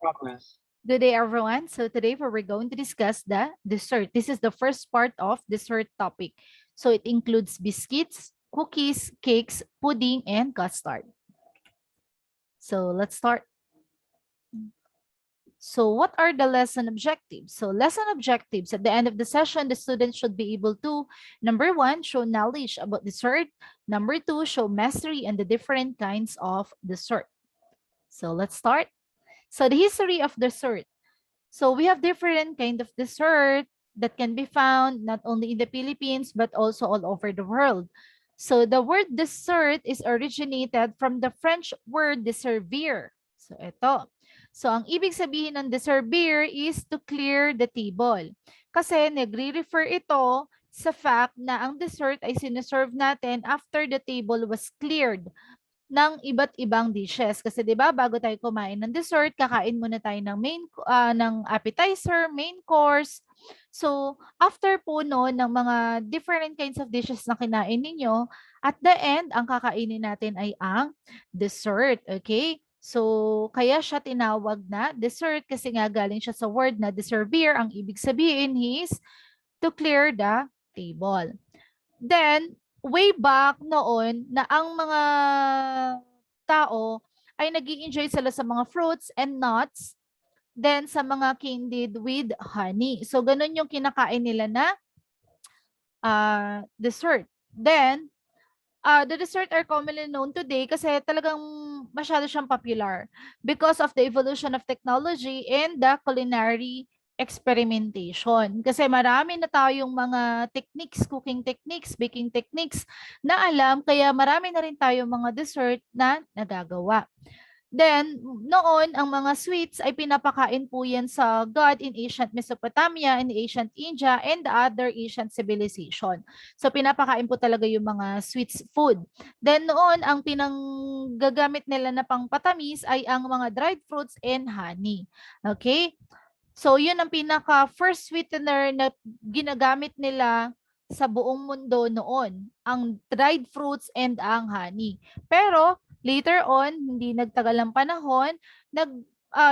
Good day, everyone. So today we're going to discuss the dessert. This is the first part of dessert topic. So it includes biscuits, cookies, cakes, pudding, and custard. So let's start. So what are the lesson objectives? So lesson objectives, at the end of the session, the students should be able to, number one, show knowledge about dessert. Number two, show mastery and the different kinds of dessert. So let's start. So the history of dessert. So we have different kind of dessert that can be found not only in the Philippines, but also all over the world. So the word dessert is originated from the French word desservir. So ito. So ang ibig sabihin ng desservir is to clear the table. Kasi nagre-refer ito sa fact na ang dessert ay sineserve natin after the table was cleared ng iba't ibang dishes. Kasi 'di ba, bago tayo kumain ng dessert, kakain muna tayo ng ng appetizer, main course. So, after po no ng mga different kinds of dishes na kinain ninyo, at the end, ang kakainin natin ay ang dessert, okay? So, kaya siya tinawag na dessert kasi nga galing siya sa word na desservir. Ang ibig sabihin is to clear the table. Then, way back noon na ang mga tao ay nag-i-enjoy sila sa mga fruits and nuts, then sa mga candied with honey. So, ganun yung kinakain nila na dessert. Then, the dessert are commonly known today kasi talagang masyado siyang popular because of the evolution of technology and the culinary experimentation. Kasi marami na tayong mga techniques, cooking techniques, baking techniques na alam, kaya marami na rin tayong mga dessert na nagagawa. Then, noon, ang mga sweets ay pinapakain po yan sa god in ancient Mesopotamia, in ancient India, and the other ancient civilization. So, pinapakain po talaga yung mga sweets food. Then, noon, ang pinanggagamit nila na pangpatamis ay ang mga dried fruits and honey. Okay? So, yun ang pinaka-first sweetener na ginagamit nila sa buong mundo noon, ang dried fruits and ang honey. Pero, later on, hindi nagtagal ang panahon,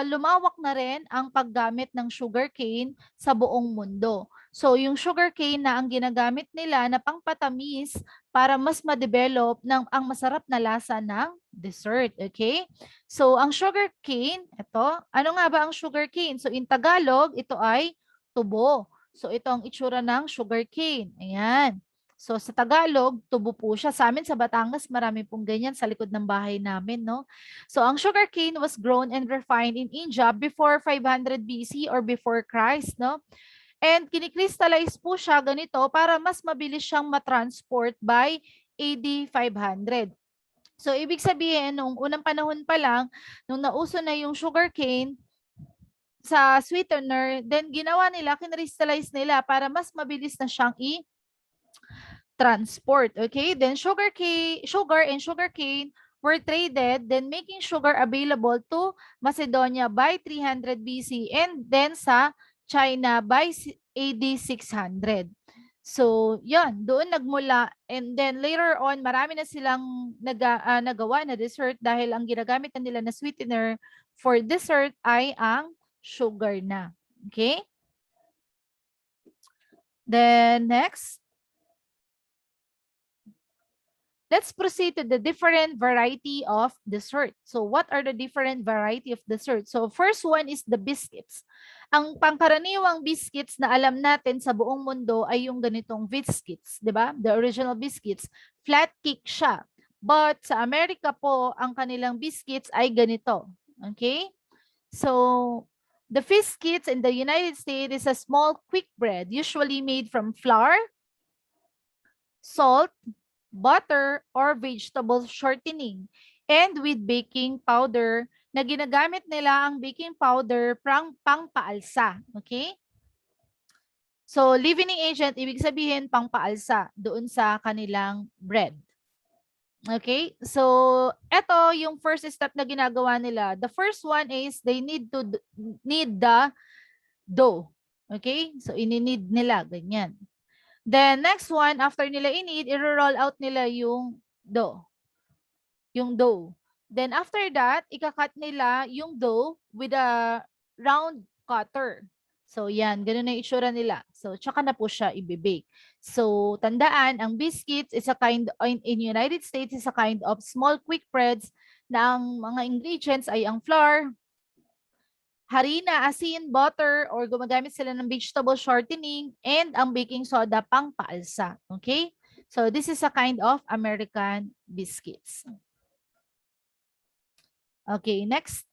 lumawak na rin ang paggamit ng sugarcane sa buong mundo. So, yung sugarcane na ang ginagamit nila na pangpatamis para mas ma-develop ang masarap na lasa ng dessert. Okay? So, ang sugarcane, ito, ano nga ba ang sugarcane? So, in Tagalog, ito ay tubo. So, ito ang itsura ng sugarcane. Ayan. So, sa Tagalog, tubo po siya. Sa amin, sa Batangas, marami pong ganyan sa likod ng bahay namin, no? So, ang sugarcane was grown and refined in India before 500 BC or before Christ, no? And kinikrystallize po siya ganito para mas mabilis siyang matransport by AD 500. So, ibig sabihin, nung unang panahon pa lang, nung nauso na yung sugarcane sa sweetener, then ginawa nila, kinrystallize nila para mas mabilis na siyang transport. Okay? Then sugar and sugarcane were traded, then making sugar available to Macedonia by 300 BC and then sa China by AD 600. So, yan, doon nagmula. And then later on, marami na silang nagawa na dessert dahil ang ginagamit na nila na sweetener for dessert ay ang sugar na. Okay? Then next. Let's proceed to the different variety of dessert. So what are the different variety of dessert? So first one is the biscuits. Ang pangkaraniwang biscuits na alam natin sa buong mundo ay yung ganitong biscuits, di ba? The original biscuits. Flat cake siya. But sa Amerika po, ang kanilang biscuits ay ganito. Okay? So the biscuits in the United States is a small quick bread, usually made from flour, salt, butter, or vegetable shortening, and with baking powder na ginagamit nila ang baking powder pangpaalsa. Okay? So, leavening agent, ibig sabihin pangpaalsa doon sa kanilang bread. Okay? So, ito yung first step na ginagawa nila. The first one is they need the dough. Okay? So, ini-need nila, ganyan. Then, next one, after nila i-roll out nila yung dough. Yung dough. Then after that, ikakat nila yung dough with a round cutter. So yan, ganun na yung itsura nila. So tsaka na po siya ibibake. So tandaan, ang biscuits is a kind, in United States is a kind of small quick breads na ang mga ingredients ay ang flour, harina, asin, butter, or gumagamit sila ng vegetable shortening, and ang baking soda pang paalsa. Okay? So this is a kind of American biscuits. Okay, next.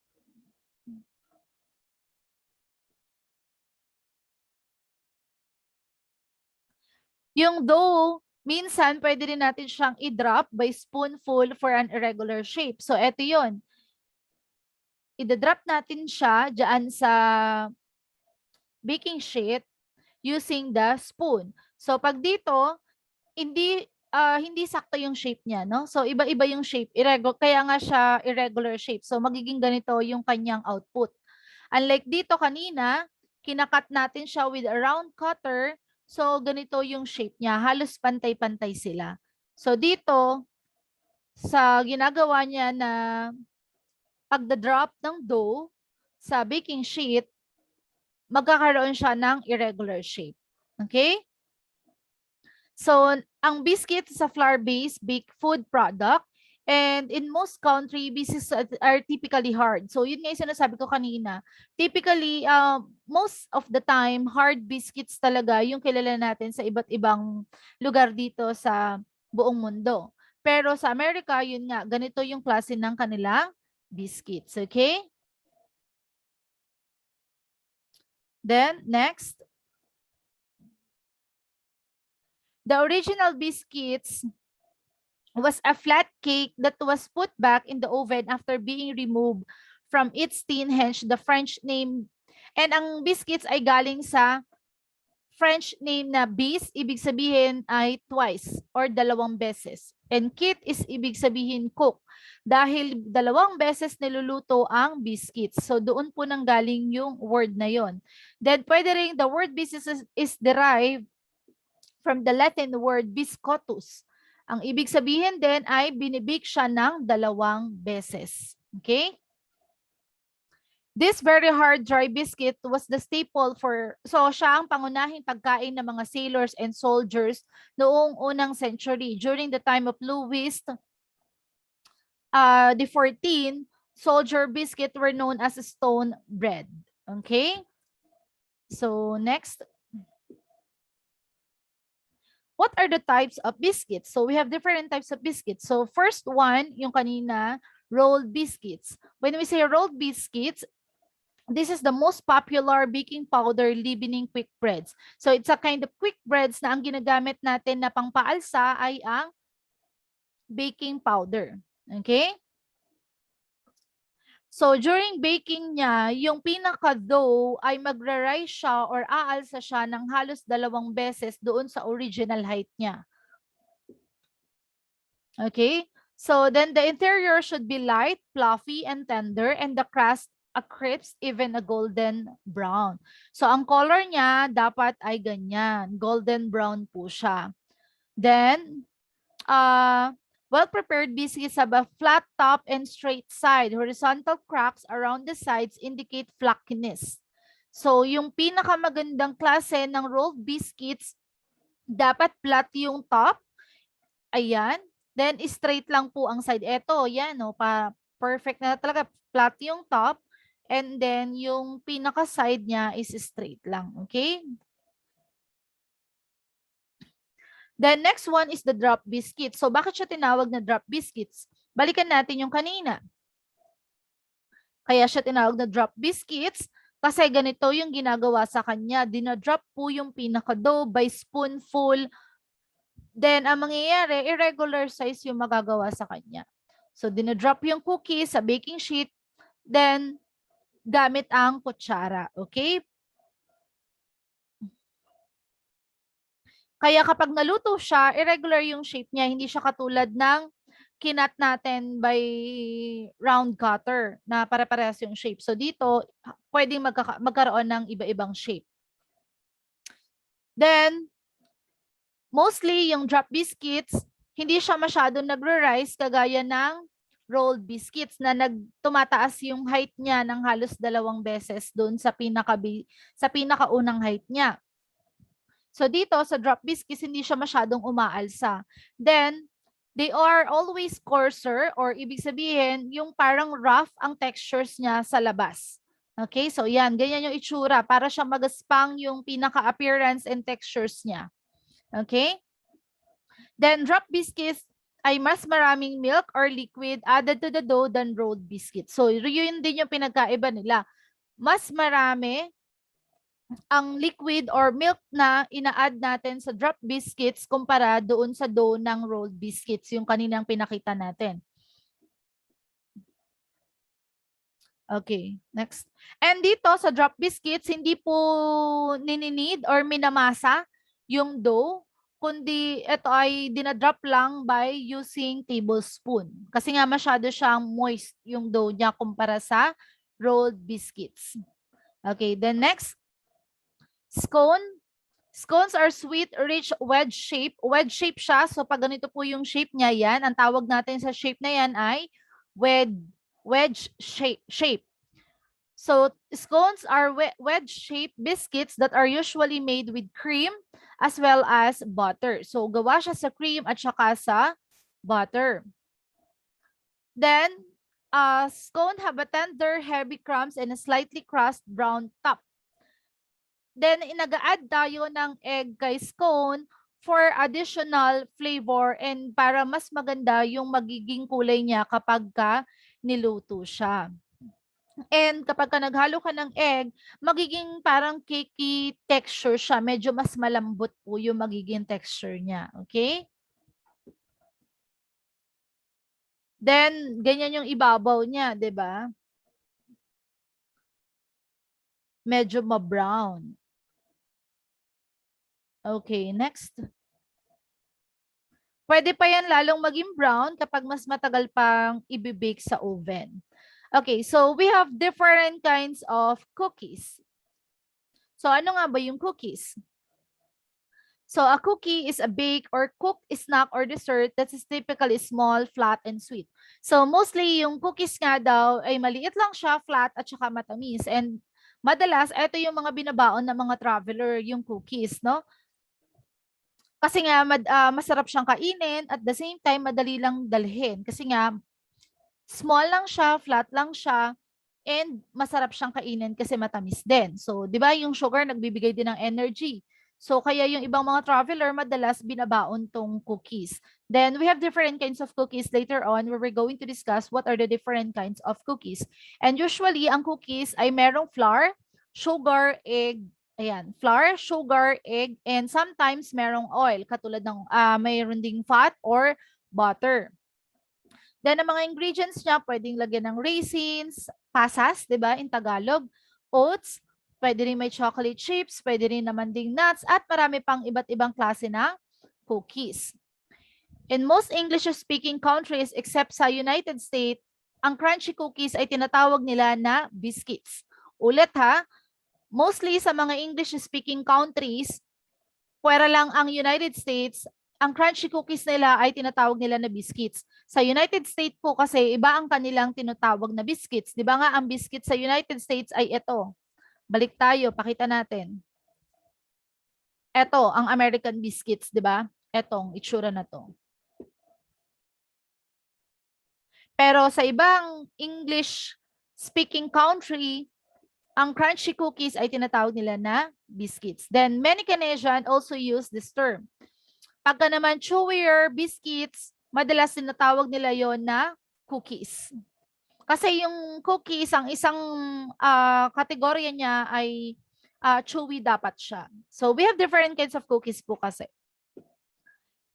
Yung dough, minsan pwede rin natin siyang i-drop by spoonful for an irregular shape. So, eto yun. I-drop natin siya dyan sa baking sheet using the spoon. So, pag dito, hindi sakto yung shape niya, no? So, iba-iba yung shape. Kaya nga siya irregular shape. So, magiging ganito yung kanyang output. Unlike dito kanina, kinakat natin siya with a round cutter. So, ganito yung shape niya. Halos pantay-pantay sila. So, dito, sa ginagawa niya na pagda-drop ng dough sa baking sheet, magkakaroon siya ng irregular shape. Okay? So, ang biscuit is a flour-based baked food product. And in most country, biscuits are typically hard. So, yun nga yung sinasabi ko kanina. Typically, most of the time, hard biscuits talaga yung kilala natin sa iba't ibang lugar dito sa buong mundo. Pero sa Amerika, yun nga, ganito yung klase ng kanilang biscuits. Okay? Then, next. The original biscuits was a flat cake that was put back in the oven after being removed from its tin, hence the French name. And ang biscuits ay galing sa French name na bis, ibig sabihin ay twice or dalawang beses. And kit is ibig sabihin cook. Dahil dalawang beses niluluto ang biscuits. So doon po nang galing yung word na yon. Then pwede rin the word biscuits is derived from the Latin word biscottus. Ang ibig sabihin din ay binibake siya ng dalawang beses. Okay? This very hard dry biscuit was the staple so siya ang pangunahing pagkain ng mga sailors and soldiers noong unang century. During the time of Louis the 14th, soldier biscuit were known as stone bread. Okay? So next. What are the types of biscuits? So we have different types of biscuits. So first one, yung kanina, rolled biscuits. When we say rolled biscuits, this is the most popular baking powder leavening quick breads. So it's a kind of quick breads na ang ginagamit natin na pangpaalsa ay ang baking powder. Okay? So during baking niya, yung pinaka-dough ay magra-rise siya or aalsa siya ng halos 2 beses doon sa original height niya. Okay? So then the interior should be light, fluffy, and tender, and the crust a crisp, even a golden brown. So ang color niya dapat ay ganyan. Golden brown po siya. Then, well-prepared biscuits have a flat top and straight side. Horizontal cracks around the sides indicate flackiness. So yung pinakamagandang klase ng rolled biscuits, dapat flat yung top. Ayan. Then, straight lang po ang side. Ito, yan, no, perfect na talaga. Flat yung top. And then, yung pinaka-side niya is straight lang. Okay? Then, next one is the drop biscuit. So, bakit siya tinawag na drop biscuits? Balikan natin yung kanina. Kaya siya tinawag na drop biscuits kasi ganito yung ginagawa sa kanya. Dinadrop po yung pinaka-dough by spoonful. Then, ang mangyayari, irregular size yung magagawa sa kanya. So, dinadrop yung cookie sa baking sheet. Then, gamit ang kutsara. Okay? Kaya kapag naluto siya, irregular yung shape niya. Hindi siya katulad ng kinat natin by round cutter na pare-parehas yung shape. So, dito, pwedeng magkaroon ng iba-ibang shape. Then, mostly yung drop biscuits, hindi siya masyadong nagre-rise kagaya ng rolled biscuits na tumataas yung height niya ng halos 2 beses doon sa pinakaunang height niya. So dito sa drop biscuits, hindi siya masyadong umaalsa. Then, they are always coarser or ibig sabihin, yung parang rough ang textures niya sa labas. Okay, so yan, ganyan yung itsura. Para siya magaspang yung pinaka-appearance and textures niya. Okay? Then, drop biscuits ay mas maraming milk or liquid added to the dough than rolled biscuits. So, yun din yung pinagkaiba nila. Mas marami ang liquid or milk na ina-add natin sa drop biscuits kumpara doon sa dough ng rolled biscuits, yung kaninang pinakita natin. Okay, next. And dito sa drop biscuits, hindi po nininid or minamasa yung dough, kundi ito ay dinadrop lang by using tablespoon. Kasi nga masyado siyang moist yung dough niya kumpara sa rolled biscuits. Okay, then next. Scone. Scones are sweet, rich, wedge shape. Wedge shape siya. So, pag ganito po yung shape niya, yan. Ang tawag natin sa shape na yan ay wedge shape. So, scones are wedge-shaped biscuits that are usually made with cream as well as butter. So, gawa siya sa cream at saka sa butter. Then, scone have a tender, heavy crumbs and a slightly crust brown top. Then, nag-add tayo ng egg kay scone for additional flavor and para mas maganda yung magiging kulay niya kapag niluto siya. And kapag naghalo ka ng egg, magiging parang cakey texture siya. Medyo mas malambot po yung magiging texture niya. Okay? Then, ganyan yung ibabaw niya, di ba? Medyo ma-brown. Okay, next. Pwede pa yan lalong maging brown kapag mas matagal pang i-bake sa oven. Okay, so we have different kinds of cookies. So ano nga ba yung cookies? So a cookie is a bake or cooked snack or dessert that is typically small, flat, and sweet. So mostly yung cookies nga daw ay maliit lang siya, flat, at saka matamis. And madalas, ito yung mga binabaon ng mga traveler, yung cookies, no? Kasi nga masarap siyang kainin at the same time madali lang dalhin. Kasi nga small lang siya, flat lang siya, and masarap siyang kainin kasi matamis din. So, 'di ba yung sugar nagbibigay din ng energy. So, kaya yung ibang mga traveler madalas binabaon tong cookies. Then, we have different kinds of cookies later on where we're going to discuss what are the different kinds of cookies. And usually, ang cookies ay merong flour, sugar, egg, ayan, flour, sugar, egg, and sometimes merong oil, katulad ng mayroon ding fat or butter. Then, ang mga ingredients niya, pwedeng lagyan ng raisins, pasas, di ba, in Tagalog, oats, pwede rin may chocolate chips, pwede rin naman ding nuts, at marami pang iba't ibang klase na cookies. In most English-speaking countries except sa United States, ang crunchy cookies ay tinatawag nila na biscuits. Ulit ha, mostly sa mga English-speaking countries, pwera lang ang United States, ang crunchy cookies nila ay tinatawag nila na biscuits. Sa United States po kasi, iba ang kanilang tinatawag na biscuits. Di ba nga ang biscuits sa United States ay ito. Balik tayo, pakita natin. Ito, ang American biscuits, di ba? Etong itsura na to. Pero sa ibang English-speaking country, ang crunchy cookies ay tinatawag nila na biscuits. Then, many Canadians also use this term. Pagka naman chewier biscuits, madalas tinatawag nila yon na cookies. Kasi yung cookies, ang isang kategorya niya ay chewy dapat siya. So, we have different kinds of cookies po kasi.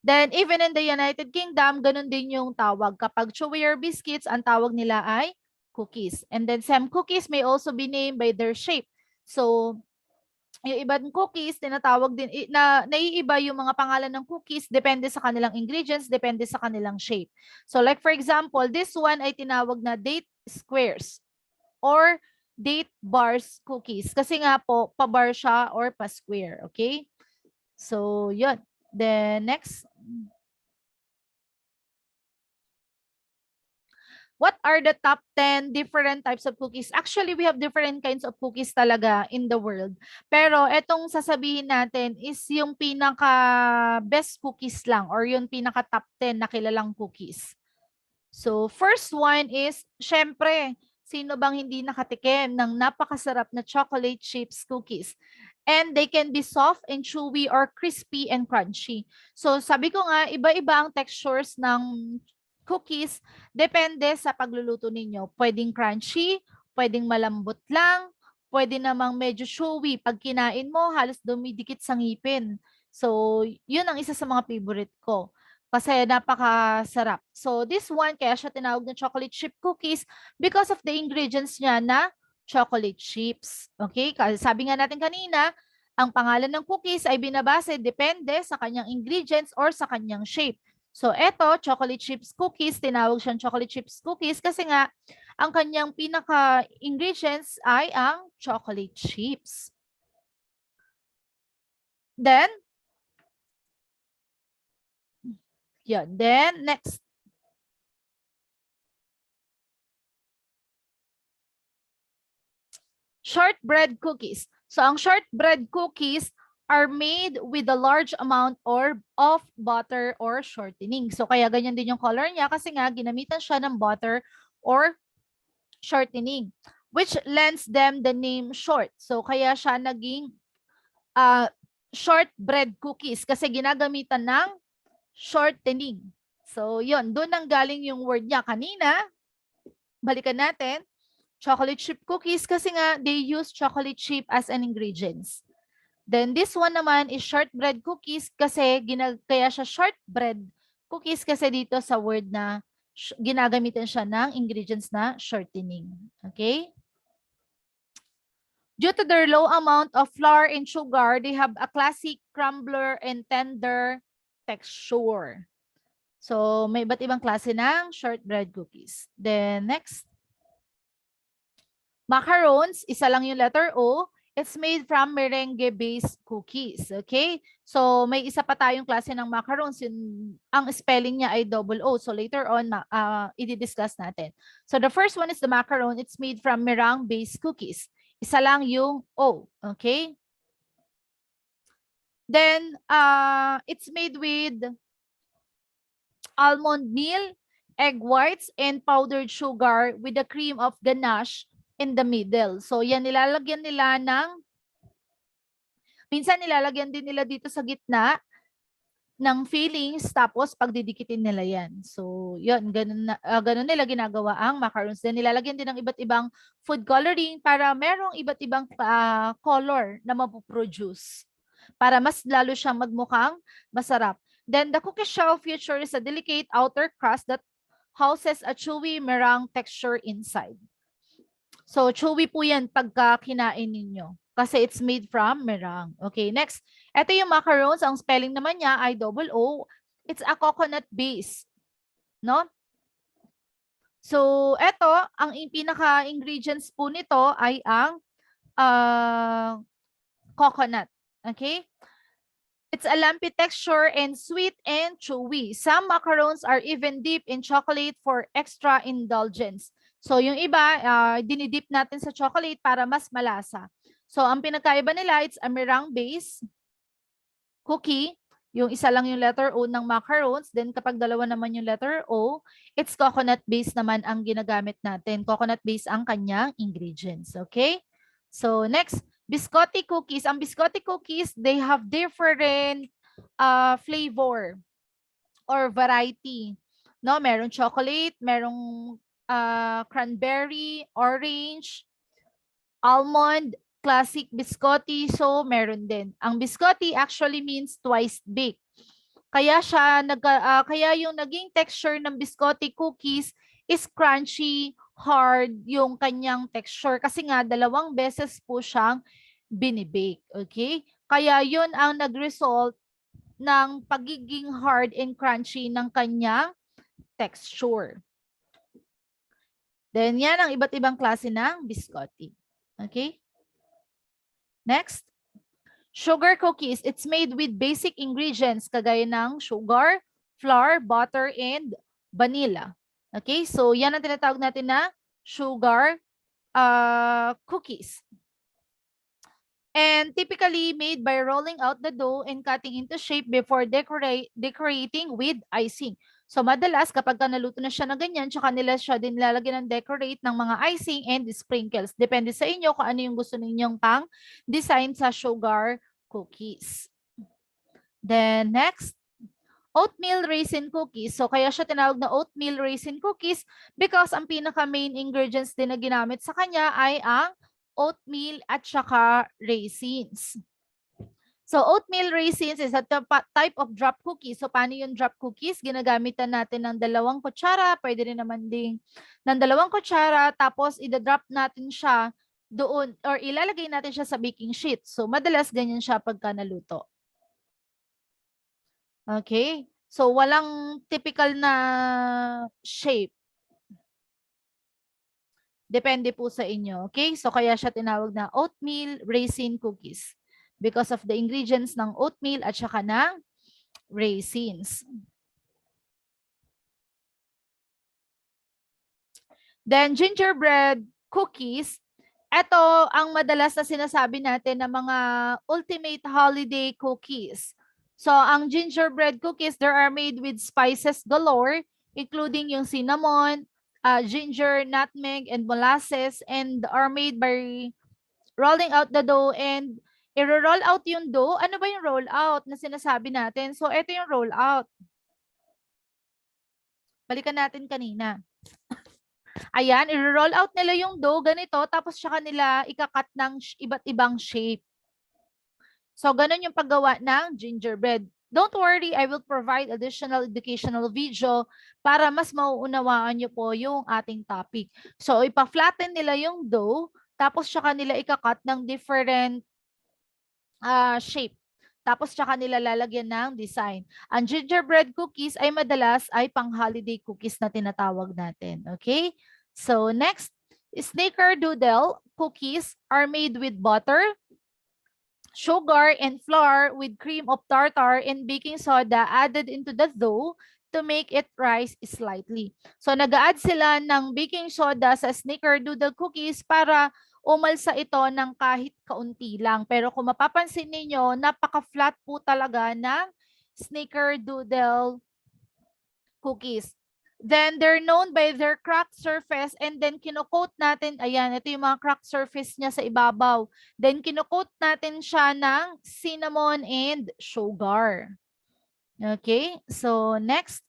Then, even in the United Kingdom, ganun din yung tawag. Kapag chewier biscuits, ang tawag nila ay cookies. And then, some cookies may also be named by their shape. So, yung ibang cookies, tinatawag din, naiiba yung mga pangalan ng cookies, depende sa kanilang ingredients, depende sa kanilang shape. So like for example, this one ay tinawag na date squares or date bars cookies. Kasi nga po, pa-bar siya or pa-square. Okay? So, yun. Then next. What are the top 10 different types of cookies? Actually, we have different kinds of cookies talaga in the world. Pero etong sasabihin natin is yung pinaka best cookies lang or yung pinaka top 10 na kilalang cookies. So, first one is, syempre, sino bang hindi nakatikim ng napakasarap na chocolate chips cookies? And they can be soft and chewy or crispy and crunchy. So, sabi ko nga, iba-iba ang textures ng cookies depende sa pagluluto ninyo. Pwedeng crunchy, pwedeng malambot lang, pwede namang medyo chewy. Pag kinain mo, halos dumidikit sa ngipin. So, yun ang isa sa mga favorite ko. Kasi napakasarap. So, this one, kaya siya tinawag na chocolate chip cookies because of the ingredients niya na chocolate chips. Okay? Sabi nga natin kanina, ang pangalan ng cookies ay binabase depende sa kanyang ingredients or sa kanyang shape. So, eto, chocolate chips cookies, tinawag siyang chocolate chips cookies kasi nga, ang kanyang pinaka-ingredients ay ang chocolate chips. Then, next. Shortbread cookies. So, ang shortbread cookies are made with a large amount of butter or shortening. So, kaya ganyan din yung color niya kasi nga ginamitan siya ng butter or shortening, which lends them the name short. So, kaya siya naging shortbread cookies kasi ginagamitan ng shortening. So, yun. Doon ang galing yung word niya kanina. Balikan natin. Chocolate chip cookies kasi nga they use chocolate chip as an ingredients. Then this one naman is shortbread cookies kasi kaya siya shortbread cookies kasi dito sa word na ginagamitan siya ng ingredients na shortening. Okay? Due to their low amount of flour and sugar, they have a classic crumbler and tender texture. So, may iba't ibang klase ng shortbread cookies. Then next. Macarons, isa lang yung letter O. It's made from merengue-based cookies. Okay? So, may isa pa tayong klase ng macarons. Ang spelling niya ay double O. So, later on, i-discuss natin. So, the first one is the macaron. It's made from meringue-based cookies. Isa lang yung O. Okay? Then, it's made with almond meal, egg whites, and powdered sugar with a cream of ganache in the middle. So, yan nilalagyan nila minsan nilalagyan din nila dito sa gitna ng fillings, tapos pagdidikitin nila yan. So, yun, ganun nila ginagawa ang macarons. Then, nilalagyan din ng iba't ibang food coloring para merong iba't ibang color na mapuproduce para mas lalo siyang magmukhang masarap. Then, the cookie shell features a delicate outer crust that houses a chewy meringue texture inside. So, chewy po yan pagka kinain ninyo. Kasi it's made from meringue. Okay, next. Ito yung macarons. Ang spelling naman niya ay double O. It's a coconut base. No? So, ito, ang pinaka-ingredients po nito ay ang coconut. Okay? It's a lumpy texture and sweet and chewy. Some macarons are even dipped in chocolate for extra indulgence. So, yung iba, dinidip natin sa chocolate para mas malasa. So, ang pinagkaiba nila, it's a meringue base cookie. Yung isa lang yung letter O ng macarons. Then, kapag dalawa naman yung letter O, it's coconut base naman ang ginagamit natin. Coconut base ang kanyang ingredients. Okay? So, next, biscotti cookies. Ang biscotti cookies, they have different flavor or variety. No, meron chocolate, merong cranberry, orange, almond, classic biscotti. So, meron din. Ang biscotti actually means twice baked. Kaya kaya yung naging texture ng biscotti cookies is crunchy, hard yung kanyang texture kasi nga 2 beses po siyang binibake. Okay? Kaya yun ang nag-result ng pagiging hard and crunchy ng kanyang texture. Then yan ang iba't ibang klase ng biscotti. Okay? Next. Sugar cookies. It's made with basic ingredients kagaya ng sugar, flour, butter, and vanilla. Okay, so yan ang tinatawag natin na sugar cookies. And typically made by rolling out the dough and cutting into shape before decorating with icing. So madalas kapag naluto na siya na ganyan, tsaka nila siya din lalagyan ng decorate ng mga icing and sprinkles. Depende sa inyo kung ano yung gusto ninyong pang design sa sugar cookies. Then next, oatmeal raisin cookies. So kaya siya tinawag na oatmeal raisin cookies because ang pinaka main ingredients din na ginamit sa kanya ay ang oatmeal at saka raisins. So oatmeal raisins is a type of drop cookies. So paano yung drop cookies? Ginagamitan natin ng 2 kutsara, pwede rin naman ding ng 2 kutsara, tapos i-drop natin siya doon or ilalagay natin siya sa baking sheet. So madalas ganyan siya pagka naluto. Okay? So walang typical na shape. Depende po sa inyo. Okay? So kaya siya tinawag na oatmeal raisin cookies because of the ingredients ng oatmeal at saka ng raisins. Then gingerbread cookies, ito ang madalas na sinasabi natin na mga ultimate holiday cookies. So ang gingerbread cookies, they are made with spices galore, including yung cinnamon, ginger, nutmeg, and molasses, and are made by rolling out the dough and i-roll out yung dough. Ano ba yung roll out na sinasabi natin? So ito yung roll out. Balikan natin kanina. Ayan, i-roll out nila yung dough ganito, tapos saka nila ikakat ng iba't ibang shape. So, ganun yung paggawa ng gingerbread. Don't worry, I will provide additional educational video para mas mauunawaan nyo po yung ating topic. So, ipa-flatten nila yung dough, tapos saka nila ikakat ng different shape. Tapos tsaka nila lalagyan ng design. Ang gingerbread cookies ay madalas ay pang-holiday cookies na tinatawag natin. Okay? So next, snickerdoodle cookies are made with butter, sugar, and flour with cream of tartar and baking soda added into the dough to make it rise slightly. So nag-add sila ng baking soda sa snickerdoodle cookies para umalsa ito ng kahit kaunti lang. Pero kung mapapansin ninyo, napaka-flat po talaga ng snickerdoodle cookies. Then they're known by their cracked surface and then kino-coat natin, ayan, ito yung mga cracked surface niya sa ibabaw. Then kino-coat natin siya ng cinnamon and sugar. Okay, so next.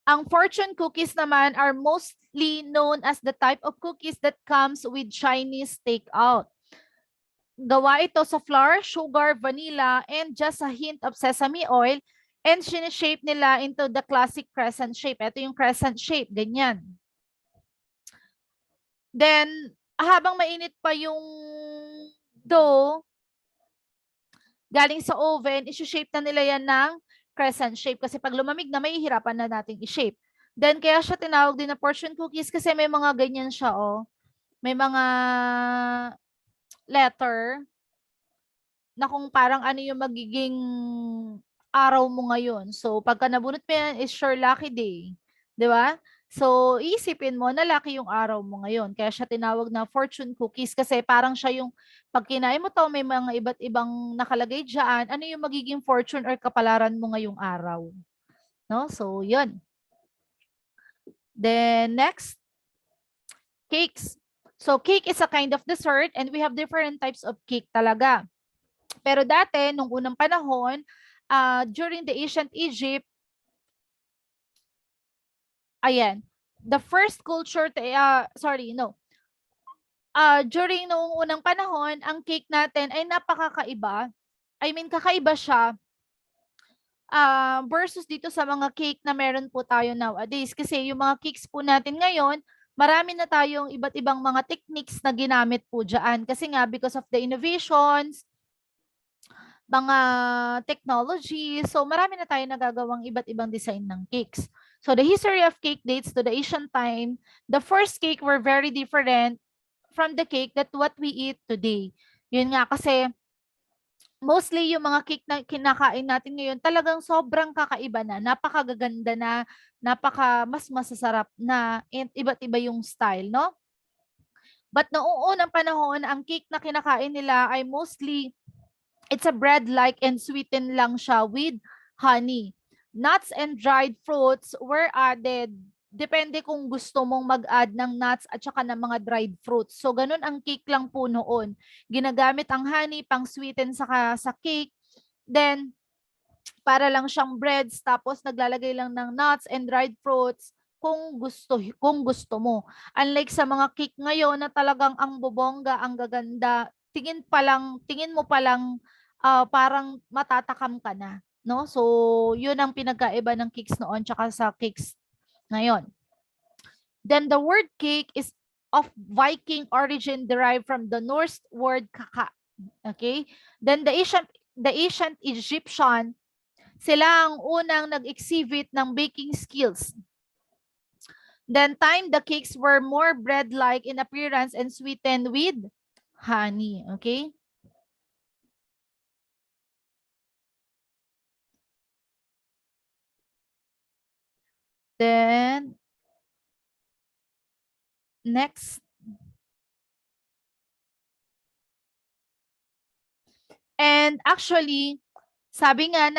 Ang fortune cookies naman are mostly known as the type of cookies that comes with Chinese takeout. Gawa ito sa flour, sugar, vanilla, and just a hint of sesame oil. And sineshape nila into the classic crescent shape. Ito yung crescent shape, ganyan. Then, habang mainit pa yung dough, galing sa oven, isi-shape na nila yan ng crescent shape. Kasi pag lumamig na, may hihirapan na nating i-shape. Then, kaya siya tinawag din na fortune cookies kasi may mga ganyan siya, oh. May mga letter na kung parang ano yung magiging araw mo ngayon. So, pagka nabunot mo yan, is sure lucky day. Di ba? So, iisipin mo na lucky yung araw mo ngayon. Kaya siya tinawag na fortune cookies kasi parang siya yung, pag kinain mo to, may mga iba't ibang nakalagay dyan, ano yung magiging fortune or kapalaran mo ngayong araw. No? So, yun. Then, next, cakes. So, cake is a kind of dessert and we have different types of cake talaga. Pero dati, nung unang panahon, during the ancient Egypt, ayan, the first culture, during noong unang panahon, ang cake natin ay napakakaiba. I mean, kakaiba siya versus dito sa mga cake na meron po tayo nowadays. Kasi yung mga cakes po natin ngayon, marami na tayong iba't ibang mga techniques na ginamit po dyan. Kasi nga, because of the innovations, mga technology. So marami na tayo nagagawang iba't ibang design ng cakes. So the history of cake dates to the ancient time. The first cake were very different from the cake that what we eat today. Yun nga kasi mostly yung mga cake na kinakain natin ngayon talagang sobrang kakaiba na, napakagaganda na, mas masasarap na, and iba't iba yung style, no? But noong unang panahon, ang cake na kinakain nila ay mostly, it's a bread-like and sweetened lang siya with honey. Nuts and dried fruits were added. Depende kung gusto mong mag-add ng nuts at saka ng mga dried fruits. So, ganun ang cake lang po noon. Ginagamit ang honey pang sweeten sa cake. Then, para lang siyang breads, tapos naglalagay lang ng nuts and dried fruits kung gusto mo. Unlike sa mga cake ngayon na talagang ang bobongga, ang gaganda, tingin mo pa lang parang matatakam ka na, no? So, 'yun ang pinagkaiba ng cakes noon tsaka sa cakes ngayon. Then the word cake is of Viking origin, derived from the Norse word kaka. Okay? Then the ancient Egyptian, sila ang unang nag-exhibit ng baking skills. Then time the cakes were more bread-like in appearance and sweetened with honey. Okay? Then next. And actually, sabi nga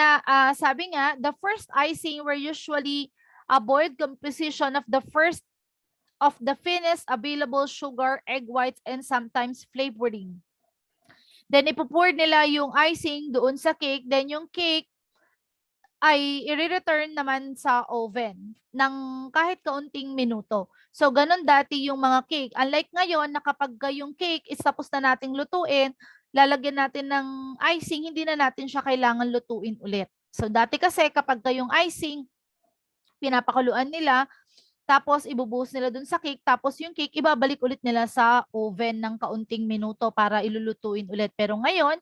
the first icing were usually avoid composition of the finest available sugar, egg whites, and sometimes flavoring. Then ipo-pour nila yung icing doon sa cake, then yung cake ay i-return naman sa oven ng kahit kaunting minuto. So, ganun dati yung mga cake. Unlike ngayon, na kapag yung cake is tapos na nating lutuin, lalagyan natin ng icing, hindi na natin siya kailangan lutuin ulit. So, dati kasi kapag yung icing, pinapakuluan nila, tapos ibubuhos nila dun sa cake, tapos yung cake ibabalik ulit nila sa oven ng kaunting minuto para ilulutuin ulit. Pero ngayon,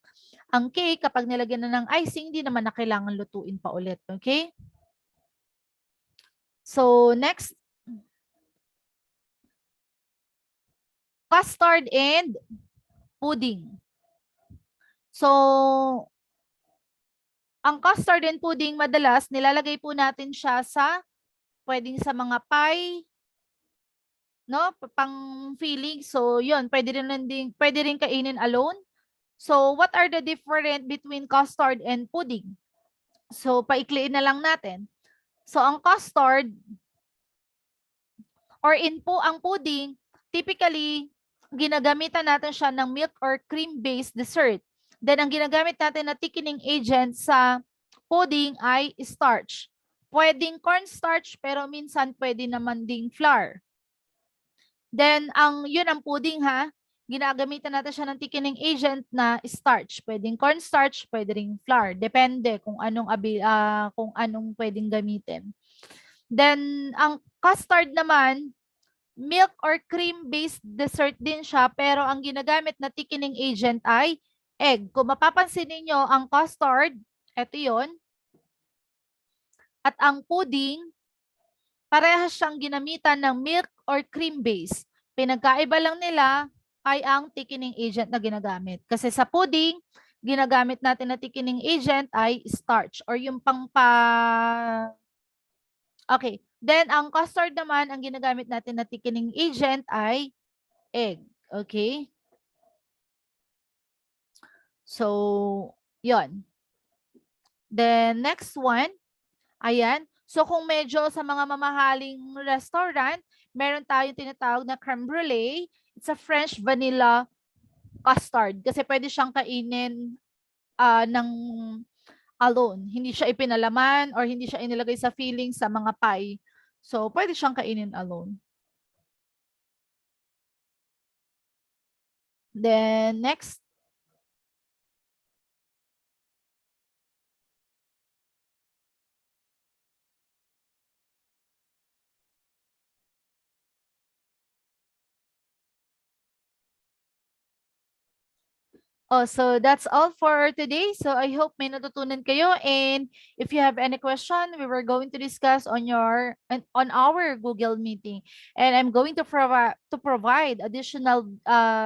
ang cake kapag nilagyan na ng icing, hindi naman na kailangan lutuin pa ulit. Okay? So, next, custard and pudding. So, ang custard and pudding madalas nilalagay po natin siya sa pwedeng sa mga pie, no? Pang filling. So, 'yun, pwede rin kainin alone. So, what are the difference between custard and pudding? So, paikliin na lang natin. So, ang custard or ang pudding, typically, ginagamitan natin siya ng milk or cream-based dessert. Then, ang ginagamit natin na thickening agent sa pudding ay starch. Pwedeng cornstarch, pero minsan pwede naman ding flour. Then, yun ang pudding ha. Ginagamitan natin siya ng thickening agent na starch. Pwedeng cornstarch, pwede ring flour. Depende kung anong pwedeng gamitin. Then, ang custard naman, milk or cream-based dessert din siya, pero ang ginagamit na thickening agent ay egg. Kung mapapansin niyo ang custard, eto yon. At ang pudding, parehas siyang ginamitan ng milk or cream base. Pinagkaiba lang nila ay ang thickening agent na ginagamit. Kasi sa pudding, ginagamit natin na thickening agent ay starch or yung Okay. Then, ang custard naman, ang ginagamit natin na thickening agent ay egg. Okay? So, yon. Then, next one. Ayan. So, kung medyo sa mga mamahaling restaurant, meron tayong tinatawag na creme brulee. It's a French vanilla custard. Kasi pwede siyang kainin ng alone. Hindi siya ipinalaman or hindi siya inilagay sa filling sa mga pie. So, pwede siyang kainin alone. Then, next. Oh, so that's all for today. So I hope may natutunan kayo, and if you have any question, we were going to discuss on our Google meeting, and I'm going to provide additional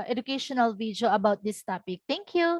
educational video about this topic. Thank you.